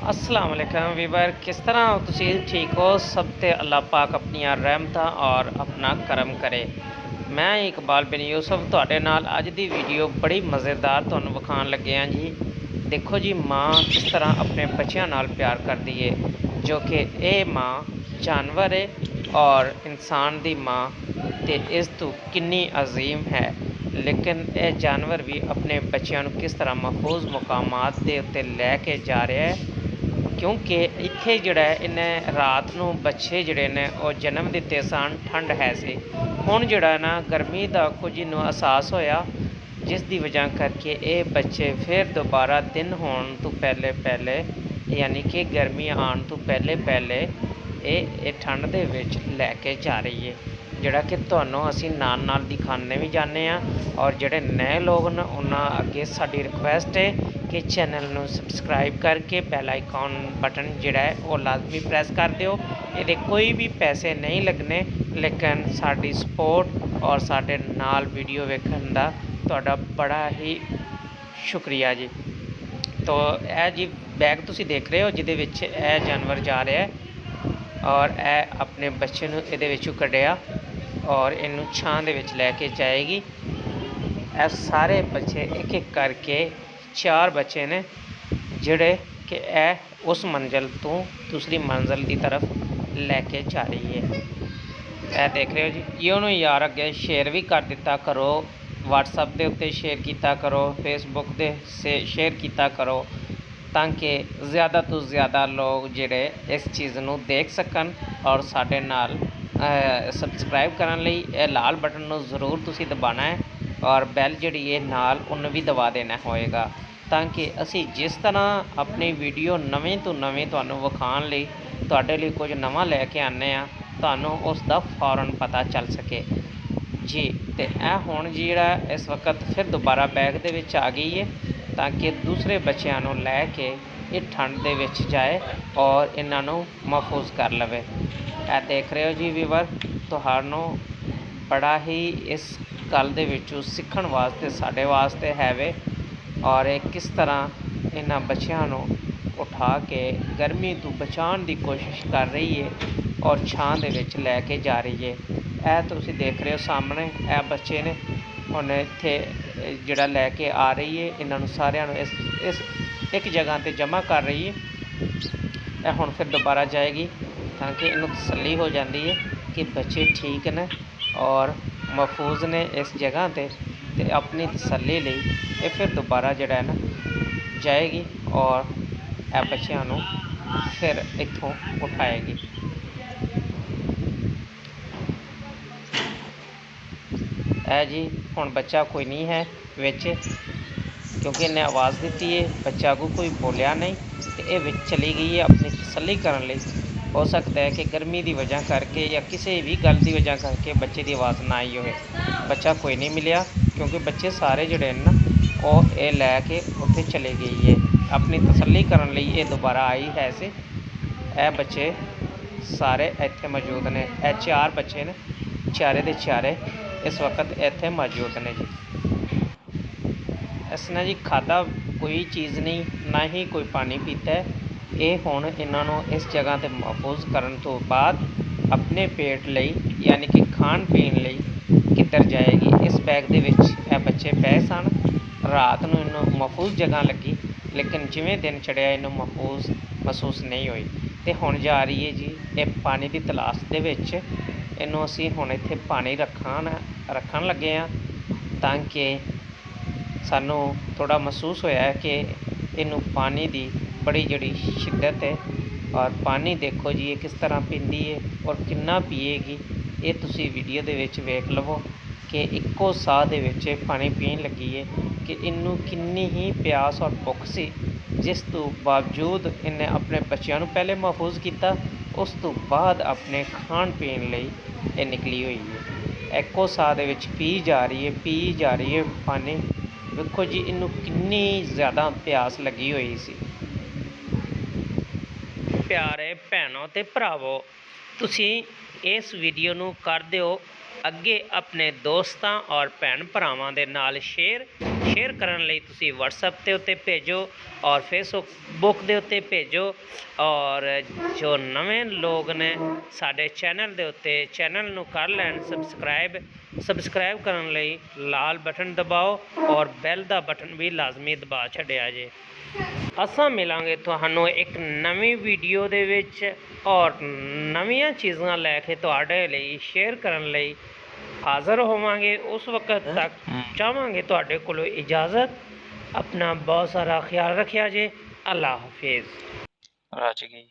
अस्सलाम वालेकुम वीवर, किस तरह हो तुसी? ठीक हो? सब ते अल्लाह पाक अपनियां रहमतां और अपना करम करे। मैं इकबाल बिन यूसुफ तुहाडे नाल अज दी वीडियो बड़ी मज़ेदार तुहानूं विखाण लगे हाँ जी। देखो जी, माँ किस तरह अपने बच्चों नाल प्यार करदी है, जो कि ये माँ जानवर है और इंसान दी माँ ते इस तो कितनी अजीम है। लेकिन यह जानवर भी अपने बच्चों को किस तरह महफूज मुकामात के उत्ते लैके जा रहा है, क्योंकि इत्थे जिहड़ा इन्हें रात नूं बच्चे जिहड़े ने वो जन्म दिते सन। ठंड है सी, हुण जिहड़ा ना गर्मी का कुछ इन्हूं एहसास होया, जिस दी वजह करके ये बच्चे फिर दोबारा दिन होने तो पहले पहले, यानी कि गर्मी आने तो पहले पहले ये ठंड दे विच लैके जा रही है, जिहड़ा कि तुहानूं असीं नाल नाल दिखाने भी जाने और जिहड़े नए लोग न उन्हां अगे साडी रिक्वेस्ट है कि चैनल नूं सबसक्राइब करके बैल आइकॉन बटन जिहड़ा है वो लाजमी प्रेस कर दिओ। इहदे कोई भी पैसे नहीं लगने, लेकिन साडी सपोर्ट और साडे नाल वीडियो वेखण दा तुहाडा बड़ा ही शुक्रिया जी। तो यह जी बैग तुसी देख रहे हो जिहदे विच यह जानवर जा रहा है और यह अपने बच्चे नूं इहदे विचों कढिया और इनू छां दे विच लैके जाएगी। यह सारे बच्चे एक एक करके 4 बच्चे ने जिहड़े कि यह उस मंजिल तो दूसरी मंजिल की तरफ लैके जा रही है। यह देख रहे हो जी। ये यार अगे शेयर भी कर दिता करो, व्हाट्सएप के उत्ते शेयर किया करो, फेसबुक दे से शेयर किया करो, ताकि ज़्यादा तो ज़्यादा लोग जिहड़े इस चीज़ नूं देख सकन और साडे नाल सबसक्राइब करने लई यह लाल बटन नूं जरूर तुसी दबाना है और बैल जिहड़ी है नाल उन्हें भी दबा देना होएगा, ताकि असी जिस तरह अपनी वीडियो नवें तो नवें तुहानूं विखाण लई तुहाडे लई कुछ नवां लैके आने आ, तुहानूं उसका फौरन पता चल सके जी। तो यह हुण जिहड़ा इस वक्त फिर दोबारा बैग दे विच आ गई है, ताकि दूसरे बच्चों को लैके ये ठंड दे विच जाए और इन्हों महफूज कर लवे। यह देख रहे हो जी वीवर, तुहानूं बड़ा ही इस गल दे विचों सीखण वास्ते साडे वास्ते है वे, और किस तरह इन्हां बच्चों को उठा के गर्मी तो बचाने की कोशिश कर रही है और छां दे विच लैके जा रही है। यह तुसी देख रहे हो सामने, यह बच्चे ने हुण इत्थे जिहड़ा लैके आ रही है, इन्हों सारियां इस एक जगह पर जमा कर रही है। यह हुण फिर दोबारा जाएगी, ताकि इन्हूं तसल्ली हो जाती है कि बच्चे ठीक ने और महफूज ने इस जगह पर, तो अपनी तसल्ली लई ये फिर दोबारा जिहड़ा है ना जाएगी और यह बच्चों को फिर इत्थों उठाएगी। है जी, हुण बच्चा कोई नहीं है विच, क्योंकि इन्हें आवाज़ दी है, बच्चा को कोई बोलिया नहीं, तो ये विच चली गई है अपनी तसल्ली करने लई। हो सकता है कि गर्मी की वजह करके या किसी भी गल की वजह करके बच्चे की आवाज़ ना आई हो। बच्चा कोई नहीं मिलिया, क्योंकि बच्चे सारे जिहड़े ना वो ये लैके उत्थे चले गई है अपनी तसल्ली करने लई। ये दोबारा आई है से यह बच्चे सारे इत्थे मौजूद ने, यह 4 बच्चे ने, चारे दे चारे इस वक्त इत्थे मौजूद ने जी। इसने जी खादा कोई चीज़ नहीं, ना ही कोई पानी पीता है। ये हुण इन्हों इस जगह पर महफूज करने तो बाद अपने पेट लई, यानी कि खाण पीण लई किधर जाएगी। इस बैग दे विच यह बच्चे पे सन, रात नूं इन्हूं महफूज जगह लगी, लेकिन जिवें दिन चढ़िया इन्हूं महफूज महसूस नहीं हुई, तो हुण जा रही है जी ये पानी की तलाश दे विच। इन्हूं असीं हुण इत्थे पानी रखण लगे हाँ, ताकि सानूं थोड़ा महसूस होया है कि इन्हूं पानी की बड़ी जिहड़ी शिद्दत है, और पानी देखो जी ये किस तरह पींदी है और कितना पिएगी। ये तुसी वीडियो दे विच वेख लवो कि इक्को साह दे विच पानी पीण लगी है कि इन्हूं कितनी ही प्यास और भुख सी, जिस तो बावजूद इन्हें अपने बच्चों को पहले महफूज किया, उस तो बाद अपने खाण पीण लई ये निकली हुई है। इक्को साह दे विच पी जा रही है पानी। देखो जी इन्हूं कितनी ज़्यादा प्यास लगी हुई सी। प्यारे भैनों ते भरावो, तुसी इस वीडियो नूं कर दिओ अगे अपने दोस्तां और भैन भरावां दे नाल शेयर, ਸ਼ੇਅਰ ਕਰਨ ਲਈ ਤੁਸੀਂ WhatsApp ਦੇ ਉੱਤੇ ਭੇਜੋ ਔਰ Facebook ਦੇ ਉੱਤੇ ਭੇਜੋ। ਔਰ ਜੋ ਨਵੇਂ ਲੋਕ ਨੇ ਸਾਡੇ ਚੈਨਲ ਦੇ ਉੱਤੇ, ਚੈਨਲ ਨੂੰ ਕਰ ਲੈਣ ਸਬਸਕ੍ਰਾਈਬ ਕਰਨ ਲਈ ਲਾਲ ਬਟਨ ਦਬਾਓ ਔਰ ਬੈਲ ਦਾ ਬਟਨ ਵੀ ਲਾਜ਼ਮੀ ਦਬਾ ਛੱਡਿਆ ਜੇ। ਅਸਾਂ ਮਿਲਾਂਗੇ ਤੁਹਾਨੂੰ ਇੱਕ ਨਵੀਂ ਵੀਡੀਓ ਦੇ ਵਿੱਚ ਔਰ ਨਵੀਆਂ ਚੀਜ਼ਾਂ ਲੈ ਕੇ ਤੁਹਾਡੇ ਲਈ ਸ਼ੇਅਰ ਕਰਨ ਲਈ ਹਾਜ਼ਰ ਹੋਵਾਂਗੇ। ਉਸ ਵਕਤ ਤੱਕ ਚਾਹਾਂਗੇ ਤੁਹਾਡੇ ਕੋਲੋਂ ਇਜਾਜ਼ਤ। ਆਪਣਾ ਬਹੁਤ ਸਾਰਾ ਖਿਆਲ ਰੱਖਿਆ ਜੇ। ਅੱਲਾ ਹਾਫਿਜ਼। ਰਚ ਗਈ।